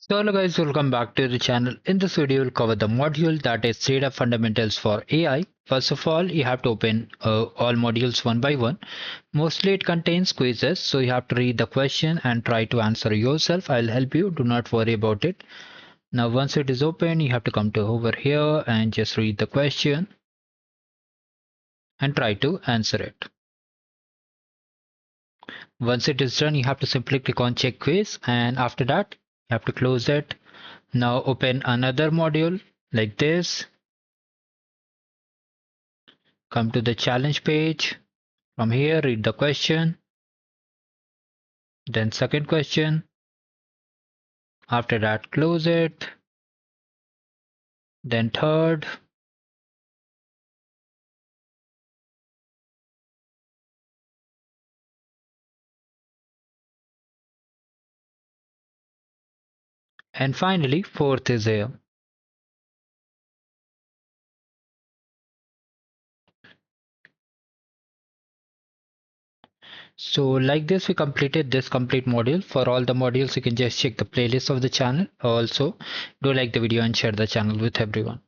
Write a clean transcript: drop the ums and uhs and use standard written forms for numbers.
So hello guys, welcome back to the channel. In this video, we'll cover the module that is data fundamentals for AI. First of all, you have to open all modules one by one. Mostly it contains quizzes, so you have to read the question and try to answer yourself. I'll help you, do not worry about it. Now once it is open, you have to come to over here and just read the question and try to answer it. Once it is done, you have to simply click on check quiz, and after that you have to close it. Now open another module like this. Come to the challenge page. From here, read the question, then second question. After that, close it, then third, and finally, fourth is here. So like this, we completed this complete module. For all the modules, you can just check the playlist of the channel. Also, do like the video and share the channel with everyone.